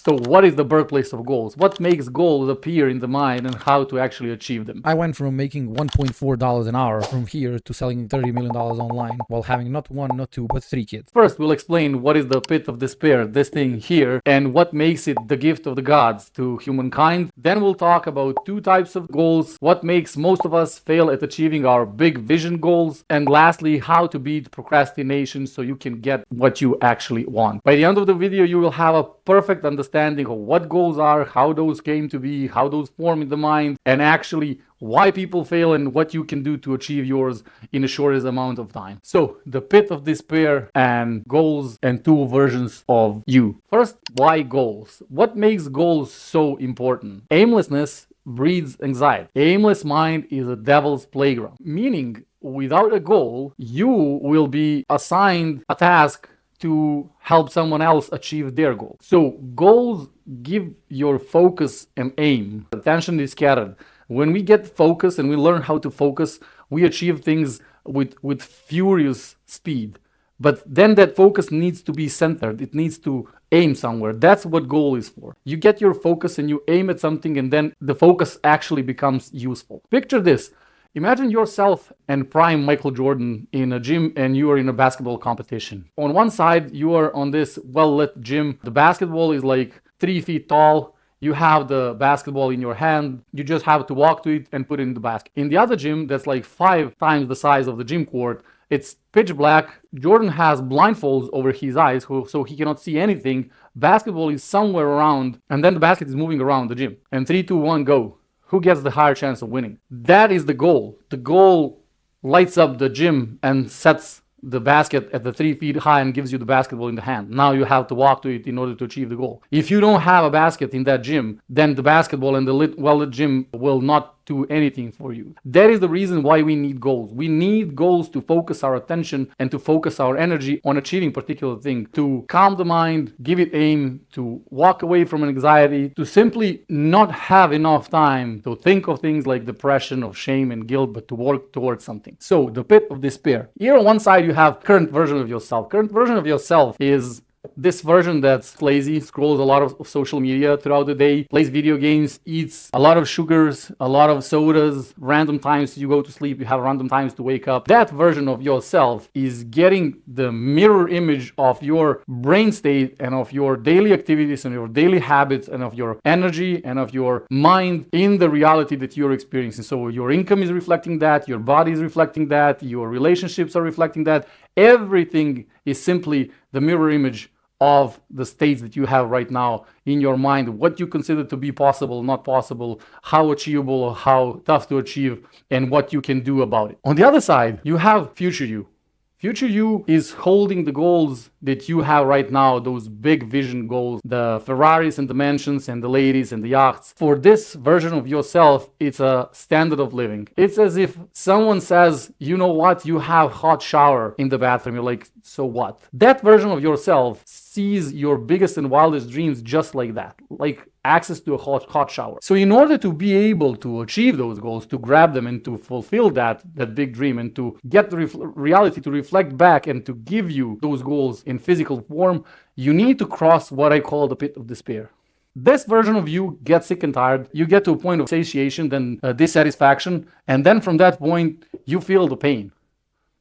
So what is the birthplace of goals? What makes goals appear in the mind and how to actually achieve them? I went from making $1.4 an hour from here to selling $30 million online while having not one, not two, but 3 kids. First, we'll explain what is the pit of despair, this thing here, and what makes it the gift of the gods to humankind. Then we'll talk about 2 types of goals, what makes most of us fail at achieving our big vision goals, and lastly, how to beat procrastination so you can get what you actually want. By the end of the video, you will have a perfect understanding of what goals are, how those came to be, how those form in the mind, and actually why people fail and what you can do to achieve yours in the shortest amount of time. So, the pit of despair and goals and 2 versions of you. First, why goals? What makes goals so important? Aimlessness breeds anxiety. Aimless mind is a devil's playground, meaning without a goal, you will be assigned a task to help someone else achieve their goal. So goals give your focus and aim. Attention is scattered. When we get focused and we learn how to focus, we achieve things with furious speed. But then that focus needs to be centered. It needs to aim somewhere. That's what goal is for. You get your focus and you aim at something, and then the focus actually becomes useful. Picture this. Imagine yourself and prime Michael Jordan in a gym, and you are in a basketball competition. On one side, you are on this well-lit gym. The basketball is like 3 feet tall. You have the basketball in your hand. You just have to walk to it and put it in the basket. In the other gym, that's like 5 times the size of the gym court. It's pitch black. Jordan has blindfolds over his eyes, so he cannot see anything. Basketball is somewhere around, and then the basket is moving around the gym. And 3, 2, 1, go. Who gets the higher chance of winning? That is the goal. The goal lights up the gym and sets the basket at the 3 feet high and gives you the basketball in the hand. Now you have to walk to it in order to achieve the goal. If you don't have a basket in that gym, then the basketball and the well-lit gym will not do anything for you. That is the reason why we need goals. We need goals to focus our attention and to focus our energy on achieving particular thing, to calm the mind, give it aim, to walk away from anxiety, to simply not have enough time to think of things like depression, of shame and guilt, but to work towards something. So the pit of despair. Here on one side you have current version of yourself. Current version of yourself is this version that's lazy, scrolls a lot of social media throughout the day, plays video games, eats a lot of sugars, a lot of sodas, random times you go to sleep, you have random times to wake up. That version of yourself is getting the mirror image of your brain state and of your daily activities and your daily habits and of your energy and of your mind in the reality that you're experiencing. So your income is reflecting that, your body is reflecting that, your relationships are reflecting that. Everything is simply the mirror image of the states that you have right now in your mind, what you consider to be possible, not possible, how achievable or how tough to achieve, and what you can do about it. On the other side, you have future you. Future you is holding the goals that you have right now, those big vision goals, the Ferraris and the mansions and the ladies and the yachts. For this version of yourself, it's a standard of living. It's as if someone says, you know what, you have hot shower in the bathroom. You're like, so what? That version of yourself sees your biggest and wildest dreams just like that, like access to a hot shower. So in order to be able to achieve those goals, to grab them and to fulfill that big dream and to get the reality to reflect back and to give you those goals in physical form, you need to cross what I call the pit of despair. This version of you gets sick and tired. You get to a point of satiation, then dissatisfaction, and then from that point, you feel the pain.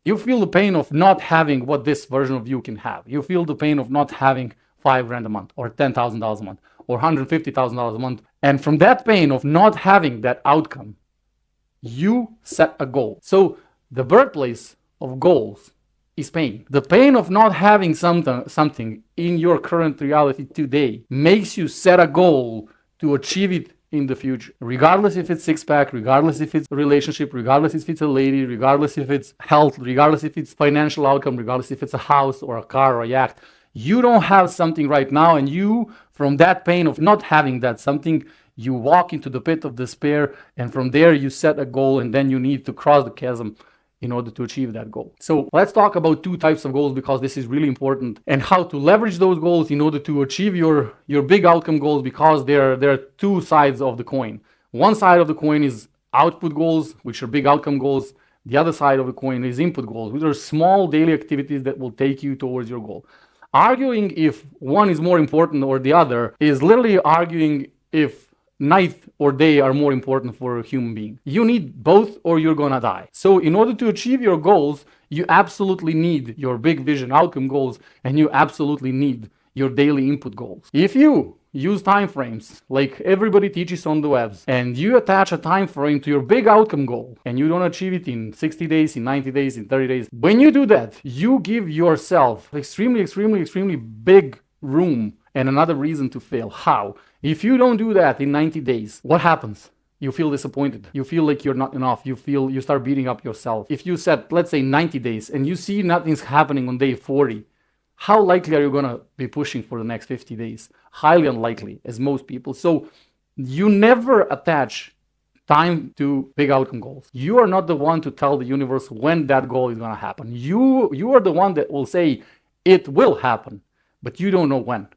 You feel the pain of not having what this version of you can have. You feel the pain of not having $5,000 a month or $10,000 a month or $150,000 a month. And from that pain of not having that outcome, you set a goal. So the birthplace of goals is pain. The pain of not having something in your current reality today makes you set a goal to achieve it in the future, regardless if it's six-pack, regardless if it's a relationship, regardless if it's a lady, regardless if it's health, regardless if it's financial outcome, regardless if it's a house or a car or a yacht. You don't have something right now, and you, from that pain of not having that something, you walk into the pit of despair, and from there you set a goal, and then you need to cross the chasm in order to achieve that goal. So let's talk about 2 types of goals, because this is really important, and how to leverage those goals in order to achieve your big outcome goals, because there are 2 sides of the coin. One side of the coin is output goals, which are big outcome goals. The other side of the coin is input goals, which are small daily activities that will take you towards your goal. Arguing if one is more important or the other is literally arguing if night or day are more important for a human being. You need both or you're gonna die. So in order to achieve your goals, you absolutely need your big vision outcome goals, and you absolutely need your daily input goals. If you use time frames like everybody teaches on the webs, and you attach a time frame to your big outcome goal and you don't achieve it in 60 days, in 90 days, in 30 days, when you do that, you give yourself extremely big room and another reason to fail. How? If you don't do that in 90 days, what happens? You feel disappointed. You feel like you're not enough. You start beating up yourself. If you set, let's say, 90 days and you see nothing's happening on day 40, how likely are you going to be pushing for the next 50 days? Highly unlikely, as most people. So you never attach time to big outcome goals. You are not the one to tell the universe when that goal is going to happen. You are the one that will say it will happen, but you don't know when.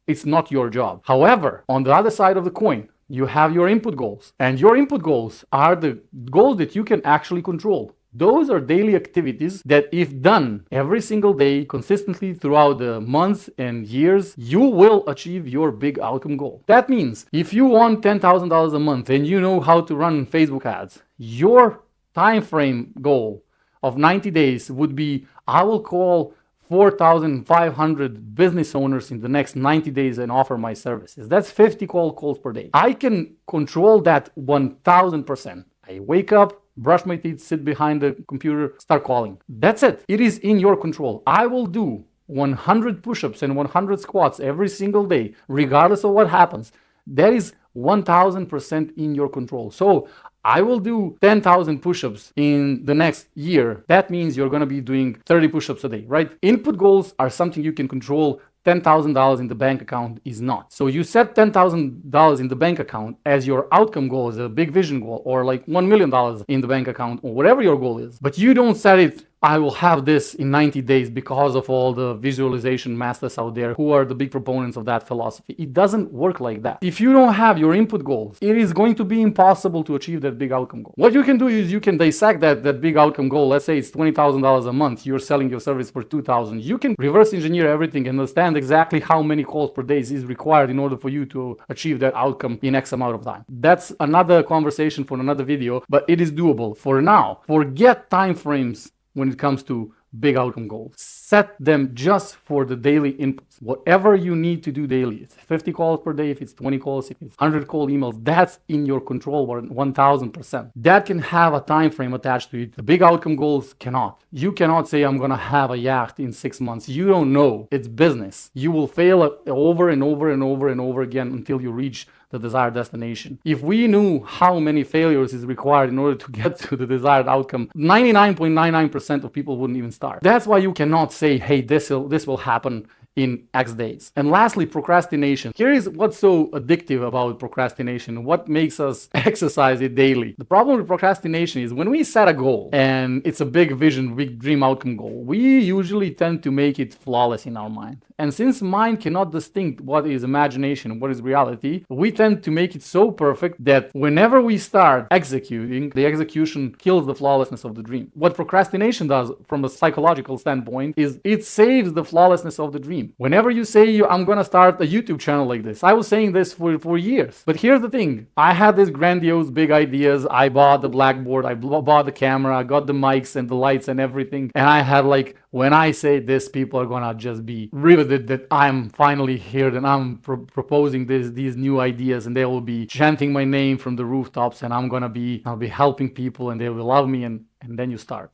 It's not your job. However, on the other side of the coin, you have your input goals, and your input goals are the goals that you can actually control. Those are daily activities that, if done every single day, consistently throughout the months and years, you will achieve your big outcome goal. That means if you want $10,000 a month and you know how to run Facebook ads, your time frame goal of 90 days would be, I will call 4,500 business owners in the next 90 days and offer my services. That's 50 calls per day. I can control that 1,000%. I wake up, brush my teeth, sit behind the computer, start calling. That's it. It is in your control. I will do 100 push-ups and 100 squats every single day, regardless of what happens. That is 1,000% in your control. So I will do 10,000 push-ups in the next year. That means you're going to be doing 30 push-ups a day, right? Input goals are something you can control. $10,000 in the bank account is not. So you set $10,000 in the bank account as your outcome goal, as a big vision goal, or like $1 million in the bank account, or whatever your goal is. But you don't set it, I will have this in 90 days because of all the visualization masters out there who are the big proponents of that philosophy. It doesn't work like that. If you don't have your input goals, it is going to be impossible to achieve that big outcome goal. What you can do is you can dissect that big outcome goal. Let's say it's $20,000 a month. You're selling your service for $2,000. You can reverse engineer everything and understand exactly how many calls per day is required in order for you to achieve that outcome in X amount of time. That's another conversation for another video, but it is doable. For now, forget time frames when it comes to big outcome goals. Set them just for the daily inputs. Whatever you need to do daily, it's 50 calls per day, if it's 20 calls, if it's 100 call emails, that's in your control 1,000%. That can have a time frame attached to it. The big outcome goals cannot. You cannot say, I'm gonna have a yacht in 6 months. You don't know. It's business. You will fail over and over again until you reach the desired destination. If we knew how many failures is required in order to get to the desired outcome, 99.99% of people wouldn't even start. That's why you cannot say, hey, this will happen in X days. And lastly, procrastination. Here is what's so addictive about procrastination, what makes us exercise it daily. The problem with procrastination is when we set a goal and it's a big vision, big dream outcome goal, we usually tend to make it flawless in our mind. And since mind cannot distinguish what is imagination and what is reality, we tend to make it so perfect that whenever we start executing, the execution kills the flawlessness of the dream. What procrastination does from a psychological standpoint is it saves the flawlessness of the dream. Whenever you say, I'm going to start a YouTube channel like this, I was saying this for years. But here's the thing. I had these grandiose big ideas. I bought the blackboard, I bought the camera, I got the mics and the lights and everything. And I had like, when I say this, people are going to just be riveted that I'm finally here and I'm proposing these new ideas, and they will be chanting my name from the rooftops, and I'll be helping people and they will love me. And then you start.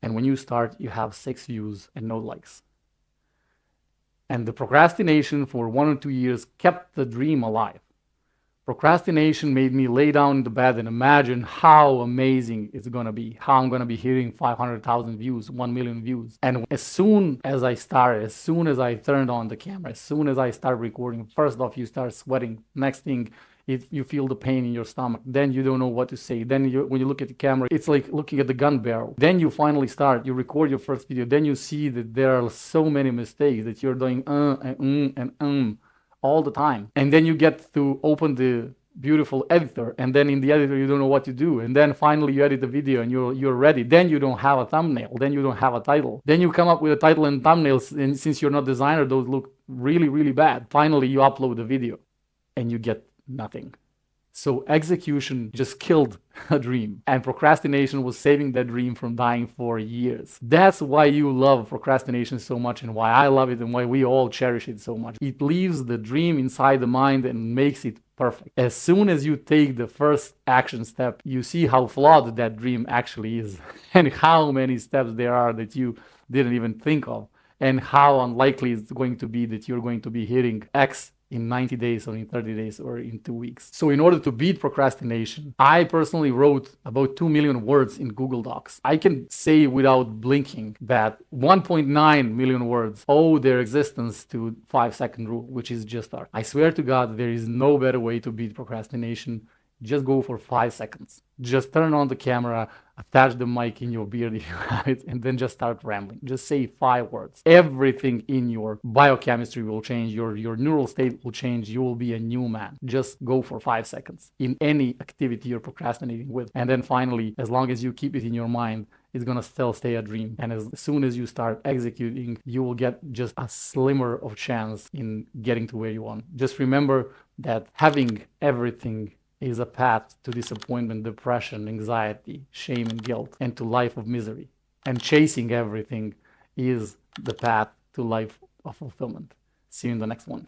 And when you start, you have 6 views and no likes. And the procrastination for 1 or 2 years kept the dream alive. Procrastination made me lay down in the bed and imagine how amazing it's going to be, how I'm going to be hitting 500,000 views, 1 million views. And as soon as I started, as soon as I turned on the camera, as soon as I started recording, first off, you start sweating. Next thing, you feel the pain in your stomach. Then you don't know what to say. Then when you look at the camera, it's like looking at the gun barrel. Then you finally start, you record your first video. Then you see that there are so many mistakes that you're doing and all the time. And then you get to open the beautiful editor, and then in the editor you don't know what to do, and then finally you edit the video and you're ready. Then you don't have a thumbnail, then you don't have a title, then you come up with a title and thumbnails, and since you're not designer, those look really bad. Finally you upload the video and you get nothing. So execution just killed a dream, and procrastination was saving that dream from dying for years. That's why you love procrastination so much, and why I love it, and why we all cherish it so much. It leaves the dream inside the mind and makes it perfect. As soon as you take the first action step, you see how flawed that dream actually is, and how many steps there are that you didn't even think of, and how unlikely it's going to be that you're going to be hitting X in 90 days or in 30 days or in 2 weeks. So in order to beat procrastination, I personally wrote about 2 million words in Google Docs. I can say without blinking that 1.9 million words owe their existence to 5-second rule, which is just art. I swear to God, there is no better way to beat procrastination. Just go for 5 seconds. Just turn on the camera, attach the mic in your beard if you have it, and then just start rambling. Just say 5 words. Everything in your biochemistry will change. Your neural state will change. You will be a new man. Just go for 5 seconds in any activity you're procrastinating with. And then finally, as long as you keep it in your mind, it's gonna still stay a dream. And as soon as you start executing, you will get just a slimmer of chance in getting to where you want. Just remember that having everything is a path to disappointment, depression, anxiety, shame, and guilt, and to life of misery. And chasing everything is the path to life of fulfillment. See you in the next one.